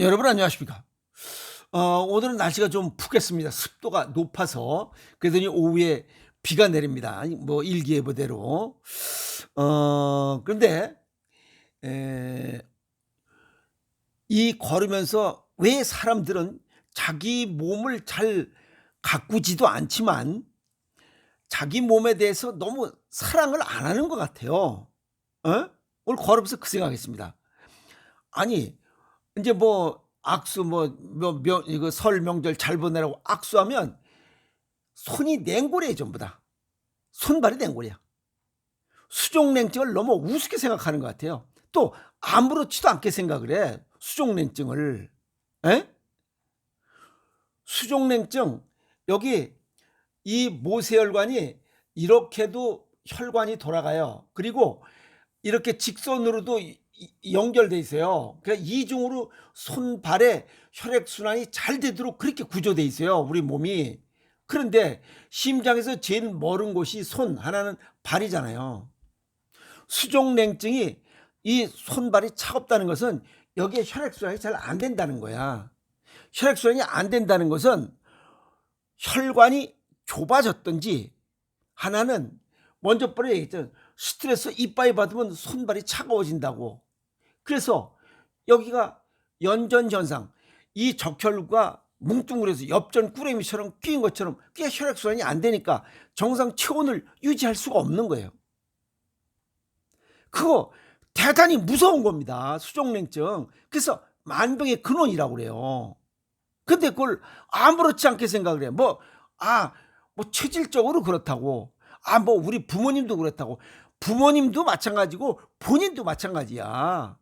여러분 안녕하십니까? 오늘은 날씨가 좀 푹했습니다. 습도가 높아서 그러더니 오후에 비가 내립니다. 뭐 일기예보대로. 그런데 에, 이 걸으면서 왜 사람들은 자기 몸을 잘 가꾸지도 않지만 자기 몸에 대해서 너무 사랑을 안 하는 것 같아요. 어? 오늘 걸으면서 그 생각했습니다. 아니 이제 뭐 악수 이거 설 명절 잘 보내라고 악수하면 손이 냉골이에요 전부 다. 손발이 냉골이야. 수족냉증을 너무 우습게 생각하는 것 같아요. 또 아무렇지도 않게 생각을 해. 수족냉증을. 에? 수족냉증 여기 이 모세혈관이 이렇게도 혈관이 돌아가요. 그리고 이렇게 직선으로도 연결돼 있어요. 그러니까 이중으로 손발에 혈액순환이 잘 되도록 그렇게 구조돼 있어요. 우리 몸이. 그런데 심장에서 제일 멀은 곳이 손, 하나는 발이잖아요. 수족냉증이 이 손발이 차갑다는 것은 여기에 혈액순환이 잘 안 된다는 거야. 혈액순환이 안 된다는 것은 혈관이 좁아졌든지, 하나는 먼저 뻔히 얘기했잖아요. 스트레스 이빠이 받으면 손발이 차가워진다고. 그래서 여기가 연전현상, 이 적혈구가 뭉뚱그려서 엽전 꾸러미처럼 끼인 것처럼 그게 혈액순환이 안 되니까 정상 체온을 유지할 수가 없는 거예요. 그거 대단히 무서운 겁니다. 수족냉증. 그래서 만병의 근원이라고 그래요. 근데 그걸 아무렇지 않게 생각을 해요. 뭐 체질적으로 그렇다고. 뭐 우리 부모님도 그렇다고. 부모님도 마찬가지고 본인도 마찬가지야.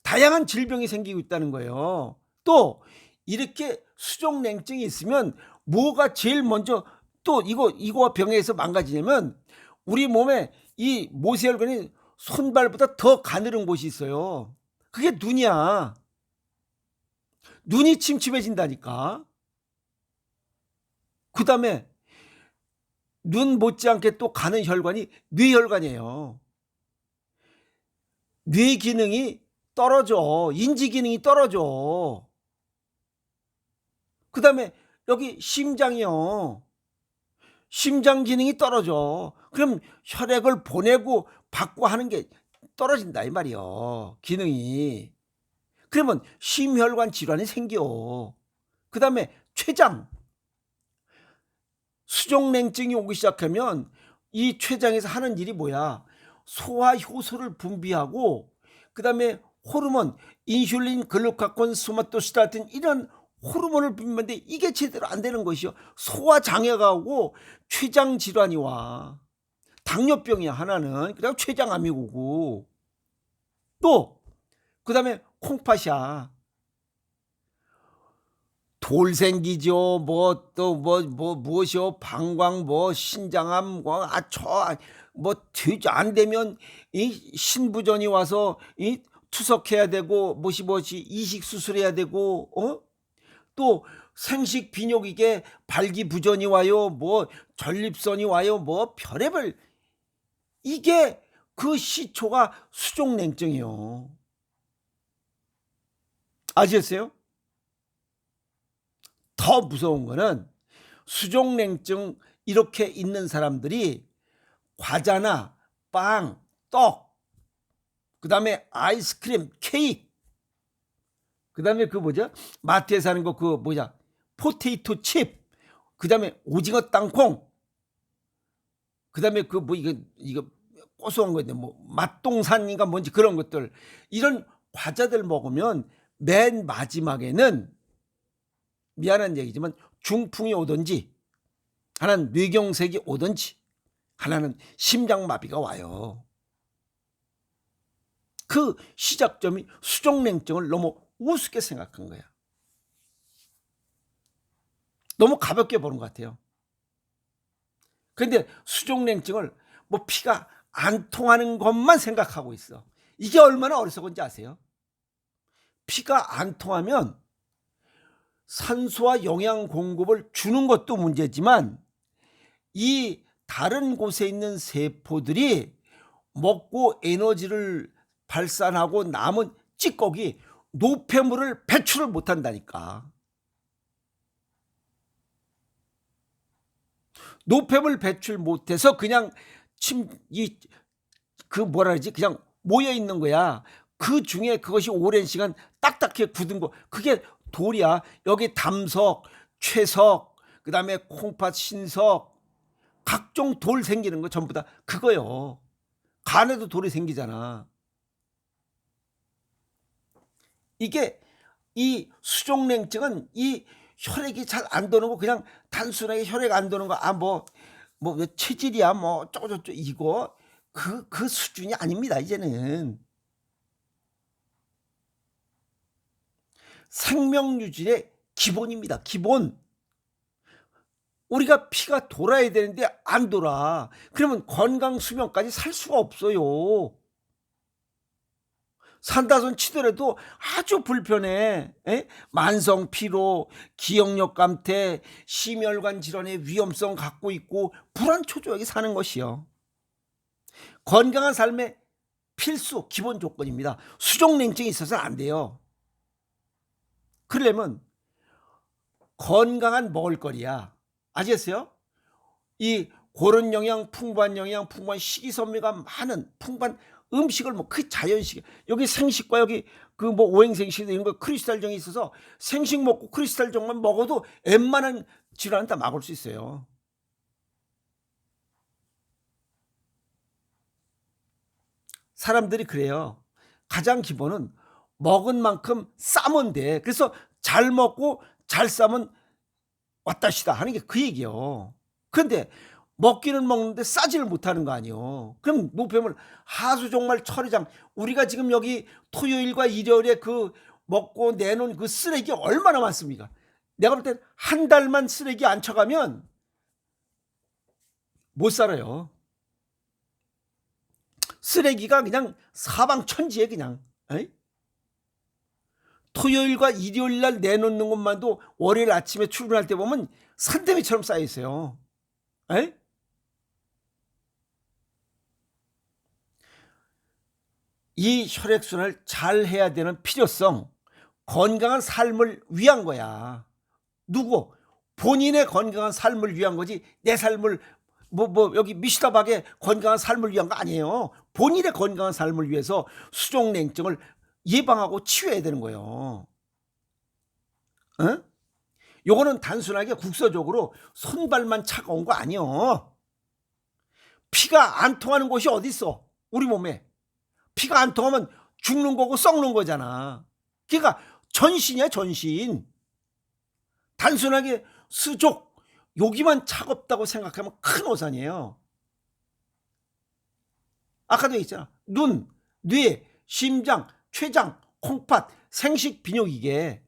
다양한 질병이 생기고 있다는 거예요. 또 이렇게 수족냉증이 있으면 뭐가 제일 먼저 또 이거와 병해서 망가지냐면 우리 몸에 이 모세혈관이 손발보다 더 가늘은 곳이 있어요. 그게 눈이야. 눈이 침침해진다니까. 그 다음에 눈 못지않게 또 가는 혈관이 뇌혈관이에요. 뇌 기능이 떨어져. 인지 기능이 떨어져. 그 다음에 여기 심장이요. 심장 기능이 떨어져. 그럼 혈액을 보내고 받고 하는 게 떨어진다 이 말이요. 기능이. 그러면 심혈관 질환이 생겨. 그 다음에 췌장. 수족냉증이 오기 시작하면 이 췌장에서 하는 일이 뭐야? 소화 효소를 분비하고 그 다음에 호르몬, 인슐린, 글루카곤, 소마토스타틴 이런 호르몬을 분비하는데 이게 제대로 안 되는 것이요. 소화 장애가 오고 췌장 질환이 와. 당뇨병이야 하나는. 그다음 췌장암이 오고 또 그 다음에 콩팥이야. 돌 생기죠. 무엇이요? 방광, 신장암, 되지 안 되면 이 신부전이 와서 이 투석해야 되고, 무엇이 이식 수술해야 되고, 또 생식 비뇨기계 발기부전이 와요. 전립선이 와요. 별의별 이게 그 시초가 수족냉증이요. 아시겠어요? 더 무서운 거는 수족냉증 이렇게 있는 사람들이 과자나 빵, 떡, 그 다음에 아이스크림, 케이크, 그 다음에 마트에서 사는 포테이토 칩, 그 다음에 오징어 땅콩, 그 다음에 이거 고소한 거 있는데 맛동산인가 뭔지 그런 것들, 이런 과자들 먹으면 맨 마지막에는 미안한 얘기지만 중풍이 오든지, 하나는 뇌경색이 오든지, 하나는 심장마비가 와요. 그 시작점이 수족냉증을 너무 우습게 생각한 거야. 너무 가볍게 보는 것 같아요. 그런데 수족냉증을 피가 안 통하는 것만 생각하고 있어. 이게 얼마나 어리석은지 아세요? 피가 안 통하면 산소와 영양 공급을 주는 것도 문제지만 이 다른 곳에 있는 세포들이 먹고 에너지를 발산하고 남은 찌꺼기 노폐물을 배출을 못 한다니까. 노폐물 배출 못해서 그냥 뭐라 그러지? 그냥 모여 있는 거야. 그 중에 그것이 오랜 시간 딱딱하게 굳은 거. 그게 돌이야. 여기 담석, 최석, 그다음에 콩팥, 신석, 각종 돌 생기는 거 전부 다 그거요. 간에도 돌이 생기잖아. 이게 이 수족냉증은 이 혈액이 잘 안 도는 거, 그냥 단순하게 혈액 안 도는 거, 왜 체질이야, 뭐 어쩌고저쩌고, 이거 그 수준이 아닙니다. 이제는 생명 유지의 기본입니다. 기본. 우리가 피가 돌아야 되는데 안 돌아. 그러면 건강 수명까지 살 수가 없어요. 산다손 치더라도 아주 불편해. 만성 피로, 기억력 감퇴, 심혈관 질환의 위험성 갖고 있고 불안 초조하게 사는 것이요. 건강한 삶의 필수 기본 조건입니다. 수족냉증이 있어서는 안 돼요. 그러려면 건강한 먹을거리야. 아시겠어요? 이 고른 영양, 풍부한 식이섬유가 많은 풍부한 음식을 그 자연식, 여기 생식과 여기 오행생식 이런 거 크리스탈정이 있어서 생식 먹고 크리스탈정만 먹어도 웬만한 질환은 다 막을 수 있어요. 사람들이 그래요. 가장 기본은 먹은 만큼 싸면 돼. 그래서 잘 먹고 잘 싸면 왔다시다 하는 게 그 얘기요. 그런데 먹기는 먹는데 싸지를 못하는 거 아니요. 그럼 노폐물 하수 종말 처리장, 우리가 지금 여기 토요일과 일요일에 그 먹고 내놓은 그 쓰레기 얼마나 많습니까? 내가 볼 땐 한 달만 쓰레기 안 쳐가면 못 살아요. 쓰레기가 그냥 사방천지에 그냥. 토요일과 일요일 날 내놓는 것만도 월요일 아침에 출근할 때 보면 산더미처럼 쌓여 있어요. 이 혈액순환을 잘 해야 되는 필요성, 건강한 삶을 위한 거야. 누구? 본인의 건강한 삶을 위한 거지 내 삶을 여기 미시다박의 건강한 삶을 위한 거 아니에요. 본인의 건강한 삶을 위해서 수족냉증을 예방하고 치료해야 되는 거예요. 요거는 단순하게 국서적으로 손발만 차가운 거 아니요. 피가 안 통하는 곳이 어디 있어? 우리 몸에. 피가 안 통하면 죽는 거고 썩는 거잖아. 그러니까 전신이야, 전신. 단순하게 수족, 여기만 차갑다고 생각하면 큰 오산이에요. 아까도 얘기했잖아. 눈, 뇌, 심장, 췌장, 콩팥, 생식, 비뇨, 이게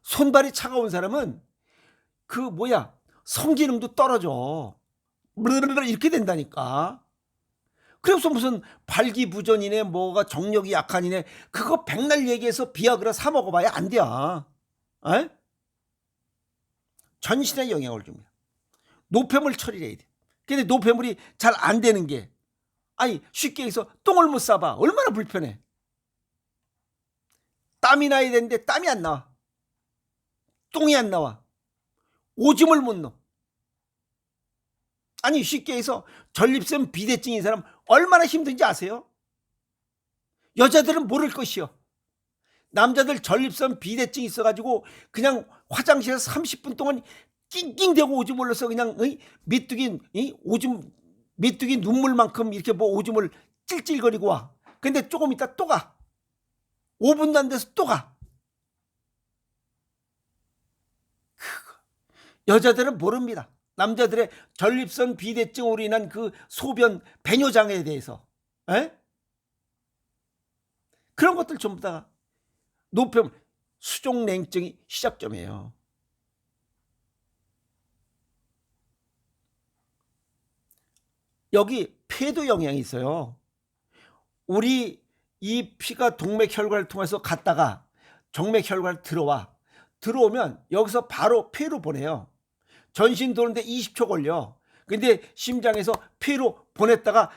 손발이 차가운 사람은 성기능도 떨어져. 이렇게 된다니까. 그래서 무슨 발기부전이네, 뭐가 정력이 약한이네, 그거 백날 얘기해서 비아그라 사 먹어봐야 안 돼. 전신에 영향을 줍니다. 노폐물 처리를 해야 돼. 근데 노폐물이 잘 안 되는 게, 쉽게 해서 똥을 못 싸봐. 얼마나 불편해. 땀이 나야 되는데 땀이 안 나와. 똥이 안 나와. 오줌을 못 넣어. 쉽게 해서 전립선 비대증인 사람 얼마나 힘든지 아세요? 여자들은 모를 것이요. 남자들 전립선 비대증 있어가지고 그냥 화장실에서 30분 동안 낑낑대고 오줌 흘러서 그냥 메뚜기 눈물만큼 이렇게 오줌을 찔찔거리고 와. 근데 조금 있다 또 가. 5분도 안 돼서 또 가. 여자들은 모릅니다. 남자들의 전립선 비대증으로 인한 그 소변 배뇨장애에 대해서. 그런 것들 전부 다 노폐물, 수족냉증이 시작점이에요. 여기 폐도 영향이 있어요. 우리 이 피가 동맥혈관을 통해서 갔다가 정맥혈관을 들어오면 여기서 바로 폐로 보내요. 전신 도는데 20초 걸려. 근데 심장에서 폐로 보냈다가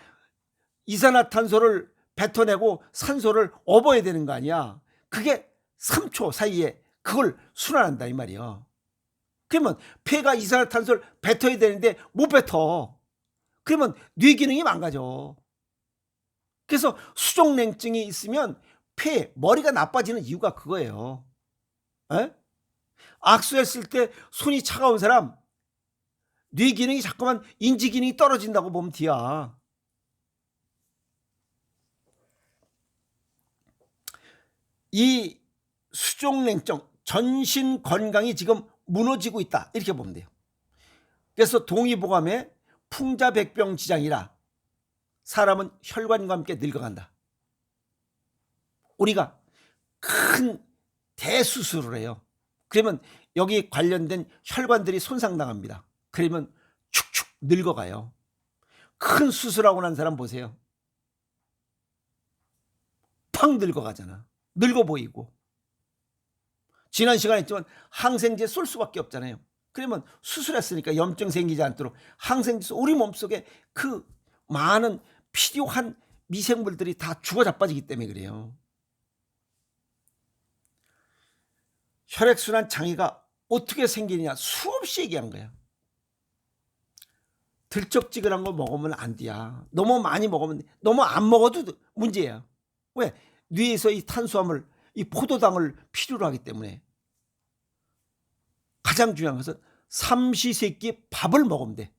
이산화탄소를 뱉어내고 산소를 업어야 되는 거 아니야. 그게 3초 사이에 그걸 순환한다 이 말이에요. 그러면 폐가 이산화탄소를 뱉어야 되는데 못 뱉어. 그러면 뇌 기능이 망가져. 그래서 수족냉증이 있으면 머리가 나빠지는 이유가 그거예요. 에? 악수했을 때 손이 차가운 사람 뇌 기능이 자꾸만 인지 기능이 떨어진다고 보면 뒤야. 이 수족냉증 전신 건강이 지금 무너지고 있다 이렇게 보면 돼요. 그래서 동의보감에 풍자백병지장이라 사람은 혈관과 함께 늙어간다. 우리가 큰 대수술을 해요. 그러면 여기 관련된 혈관들이 손상당합니다. 그러면 축축 늙어가요. 큰 수술하고 난 사람 보세요. 팍 늙어가잖아. 늙어 보이고. 지난 시간에 했지만 항생제 쏠 수밖에 없잖아요. 그러면 수술했으니까 염증 생기지 않도록 항생제 우리 몸속에 그 많은 필요한 미생물들이 다 죽어 자빠지기 때문에 그래요. 혈액순환 장애가 어떻게 생기느냐 수없이 얘기한 거야. 들쩍지근한 거 먹으면 안 돼야. 너무 많이 먹으면 돼. 너무 안 먹어도 문제야. 왜? 뇌에서 이 탄수화물, 이 포도당을 필요로 하기 때문에. 가장 중요한 것은 삼시세끼 밥을 먹으면 돼.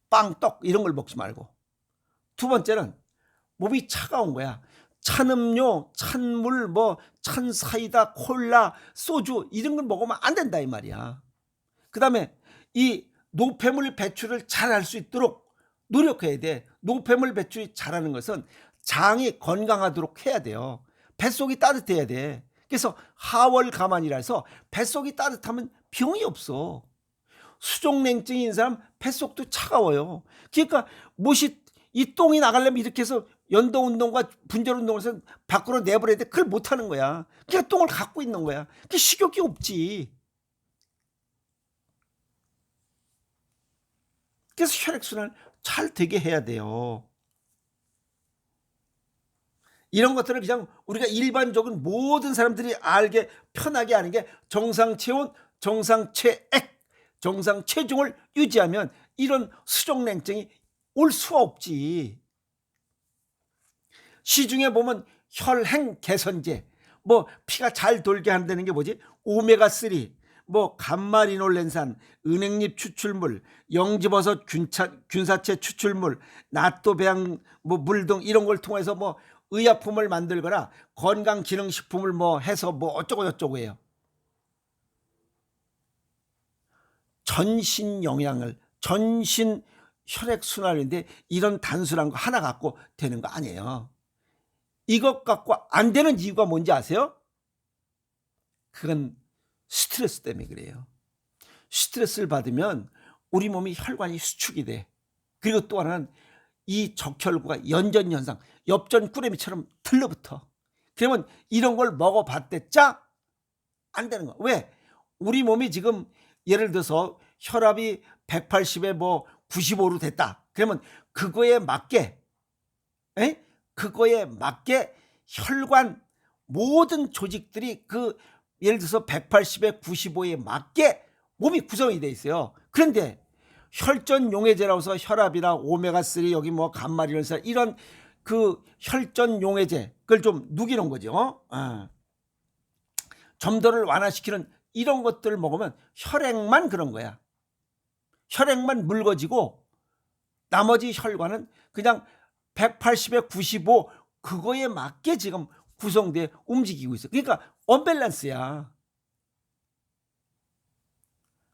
빵, 떡 이런 걸 먹지 말고. 두 번째는 몸이 차가운 거야. 찬 음료, 찬물, 찬 사이다, 콜라, 소주 이런 걸 먹으면 안 된다 이 말이야. 그 다음에 이 노폐물 배출을 잘 할 수 있도록 노력해야 돼. 노폐물 배출이 잘하는 것은 장이 건강하도록 해야 돼요. 뱃속이 따뜻해야 돼. 그래서 하월가만이라 해서 뱃속이 따뜻하면 병이 없어. 수족냉증인 사람 뱃속도 차가워요. 그러니까 이 똥이 나가려면 이렇게 해서 연동운동과 분절운동을 해서 밖으로 내버려야 돼. 그걸 못하는 거야. 그러니까 똥을 갖고 있는 거야. 그게 식욕이 없지. 그래서 혈액순환을 잘 되게 해야 돼요. 이런 것들을 그냥 우리가 일반적으로 모든 사람들이 알게 편하게 아는 게 정상체온, 정상체액, 정상체중을 유지하면 이런 수족냉증이 올 수가 없지. 시중에 보면 혈행 개선제, 피가 잘 돌게 한다는 게 뭐지? 오메가3, 감마리놀렌산, 은행잎 추출물, 영지버섯 균사체 추출물, 나토배양 물 등 이런 걸 통해서 의약품을 만들거나 건강기능식품을 해서 어쩌고 저쩌고 해요. 전신 영양을, 전신 혈액순환인데 이런 단순한 거 하나 갖고 되는 거 아니에요. 이것 갖고 안 되는 이유가 뭔지 아세요? 그건 스트레스 때문에 그래요. 스트레스를 받으면 우리 몸이 혈관이 수축이 돼. 그리고 또 하나는 이 적혈구가 연전현상, 엽전 꾸러미처럼 들러붙어. 그러면 이런 걸 먹어봤댔자 안 되는 거야. 왜? 우리 몸이 지금 예를 들어서 혈압이 180에 95로 됐다. 그러면 그거에 맞게 혈관 모든 조직들이 예를 들어서 180에 95에 맞게 몸이 구성이 돼 있어요. 그런데 혈전 용해제라고 해서 혈압이나 오메가3 여기 감마리놀산 이런 혈전 용해제 그걸 좀 누기는 거죠. 점도를 완화시키는 이런 것들을 먹으면 혈액만 그런 거야. 혈액만 묽어지고 나머지 혈관은 그냥 180에 95 그거에 맞게 지금 구성돼 움직이고 있어. 그러니까 언밸런스야.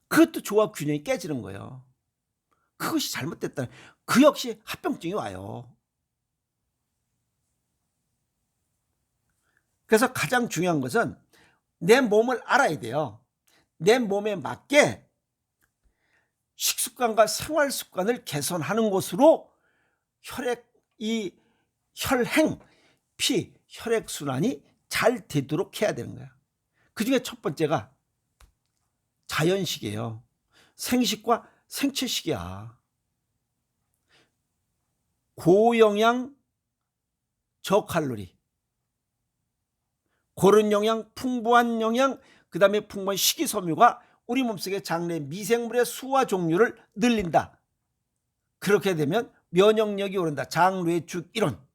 그것도 조화 균형이 깨지는 거예요. 그것이 잘못됐다. 그 역시 합병증이 와요. 그래서 가장 중요한 것은 내 몸을 알아야 돼요. 내 몸에 맞게 식습관과 생활습관을 개선하는 것으로 혈행, 혈액순환이 잘 되도록 해야 되는 거야. 그중에 첫 번째가 자연식이에요. 생식과 생체식이야. 고영양 저칼로리. 고른 영양, 풍부한 영양, 그 다음에 풍부한 식이섬유가 우리 몸속의 장내 미생물의 수와 종류를 늘린다. 그렇게 되면 면역력이 오른다. 장뇌축 이론.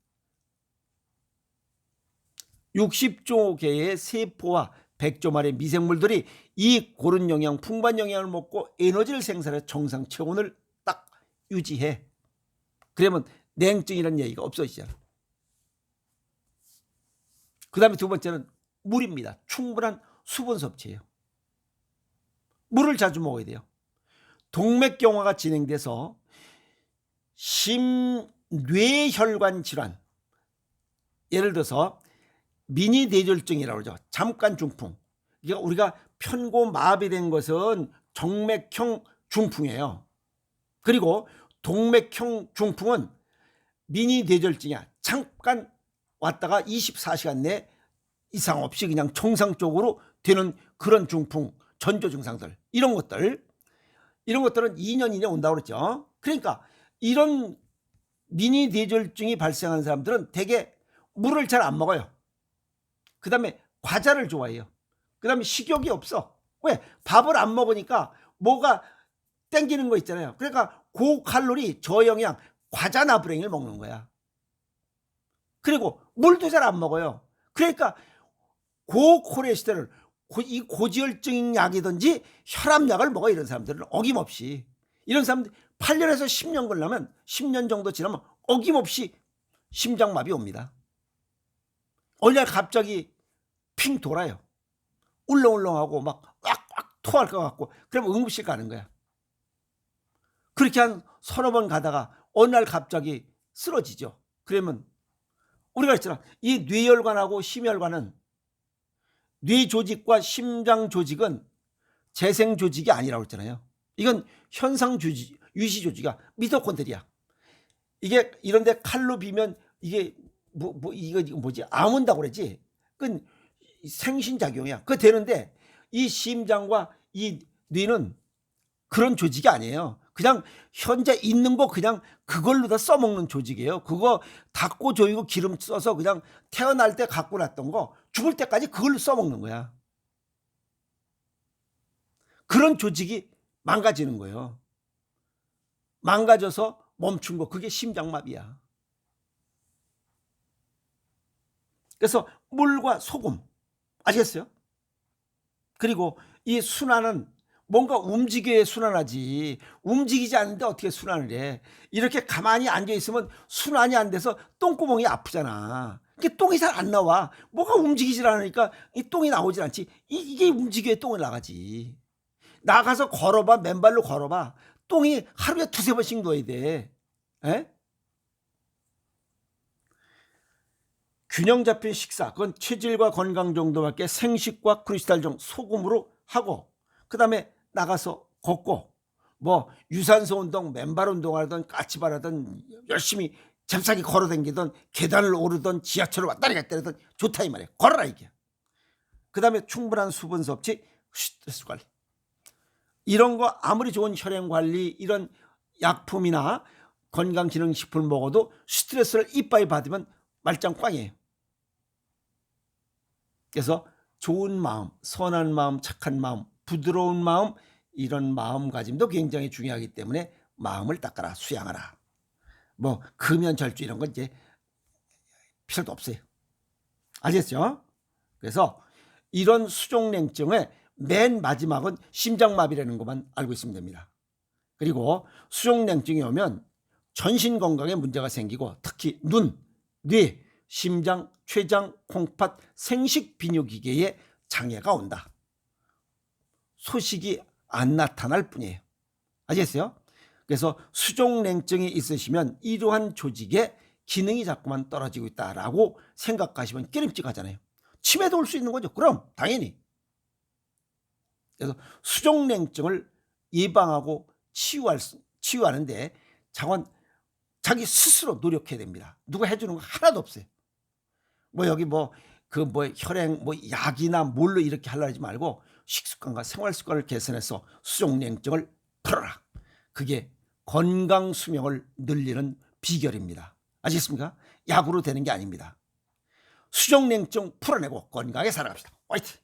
60조 개의 세포와 100조 마리의 미생물들이 이 고른 영양, 풍부한 영양을 먹고 에너지를 생산해 정상 체온을 딱 유지해. 그러면 냉증이라는 얘기가 없어지잖아. 그 다음에 두 번째는 물입니다. 충분한 수분 섭취예요. 물을 자주 먹어야 돼요. 동맥경화가 진행돼서 심뇌혈관 질환, 예를 들어서 미니 뇌졸중이라고 그러죠. 잠깐 중풍. 그러니까 우리가 편고마비된 것은 정맥형 중풍이에요. 그리고 동맥형 중풍은 미니 뇌졸중이야. 잠깐 왔다가 24시간 내 이상 없이 그냥 정상적으로 되는 그런 중풍, 전조 증상들, 이런 것들은 2년 이내 온다고 그랬죠. 그러니까 이런 미니 뇌졸중이 발생하는 사람들은 대개 물을 잘 안 먹어요. 그 다음에 과자를 좋아해요. 그 다음에 식욕이 없어. 왜? 밥을 안 먹으니까 뭐가 땡기는 거 있잖아요. 그러니까 고칼로리 저영양 과자 나부랭이를 먹는 거야. 그리고 물도 잘 안 먹어요. 그러니까 고콜레스테롤, 이 고지혈증 약이든지 혈압약을 먹어. 이런 사람들은 어김없이, 이런 사람들 8년에서 10년 걸려면 10년 정도 지나면 어김없이 심장마비 옵니다. 어느 날 갑자기 핑 돌아요. 울렁울렁하고 막 왁왁 토할 것 같고, 그럼 응급실 가는 거야. 그렇게 한 서너 번 가다가 어느 날 갑자기 쓰러지죠. 그러면 우리가 했잖아. 이 뇌혈관하고 심혈관은, 뇌 조직과 심장 조직은 재생 조직이 아니라고 했잖아요. 이건 현상 조직, 유시 조직이야. 미토콘드리아. 이게 이런데 칼로 비면 이게 이거 뭐지? 아문다고 그러지. 그건 생신작용이야. 그거 되는데 이 심장과 이 뇌는 그런 조직이 아니에요. 그냥 현재 있는 거 그냥 그걸로 다 써먹는 조직이에요. 그거 닦고 조이고 기름 써서 그냥 태어날 때 갖고 놨던 거 죽을 때까지 그걸로 써먹는 거야. 그런 조직이 망가지는 거예요. 망가져서 멈춘 거, 그게 심장마비야. 그래서 물과 소금, 아시겠어요? 그리고 이 순환은 뭔가 움직여야 순환하지, 움직이지 않는데 어떻게 순환을 해. 이렇게 가만히 앉아있으면 순환이 안 돼서 똥구멍이 아프잖아. 이게 똥이 잘 안 나와. 뭐가 움직이질 않으니까 이 똥이 나오질 않지. 이게 움직여야 똥이 나가지. 나가서 걸어봐. 맨발로 걸어봐. 똥이 하루에 두세 번씩 놓아야 돼. 에? 균형 잡힌 식사, 그건 체질과 건강 정도밖에 생식과 크리스탈 종 소금으로 하고, 그 다음에 나가서 걷고, 뭐 유산소 운동, 맨발 운동하든 까치발하든 열심히 잽싸게 걸어다니든 계단을 오르든 지하철을 왔다리 갔다리 하든 좋다 이 말이야. 걸어라 이게. 그 다음에 충분한 수분 섭취, 스트레스 관리. 이런 거 아무리 좋은 혈행 관리, 이런 약품이나 건강기능식품 먹어도 스트레스를 이빠이 받으면 말짱 꽝이에요. 그래서 좋은 마음, 선한 마음, 착한 마음, 부드러운 마음, 이런 마음가짐도 굉장히 중요하기 때문에 마음을 닦아라, 수양하라. 뭐 금연절주 이런 건 이제 필요도 없어요. 알겠죠? 그래서 이런 수족냉증의 맨 마지막은 심장마비라는 것만 알고 있으면 됩니다. 그리고 수족냉증이 오면 전신 건강에 문제가 생기고, 특히 눈, 뇌, 심장, 췌장, 콩팥, 생식 비뇨기계에 장애가 온다. 소식이 안 나타날 뿐이에요. 아시겠어요? 그래서 수족냉증이 있으시면 이러한 조직의 기능이 자꾸만 떨어지고 있다라고 생각하시면 깨름직하잖아요. 치매도 올 수 있는 거죠. 그럼 당연히. 그래서 수족냉증을 예방하고 치유하는데 자기 스스로 노력해야 됩니다. 누가 해주는 거 하나도 없어요. 뭐 여기 혈행 약이나 뭘로 이렇게 하려 하지 말고 식습관과 생활습관을 개선해서 수족냉증을 풀어라. 그게 건강 수명을 늘리는 비결입니다. 아시겠습니까? 약으로 되는 게 아닙니다. 수족냉증 풀어내고 건강하게 살아갑시다. 화이팅!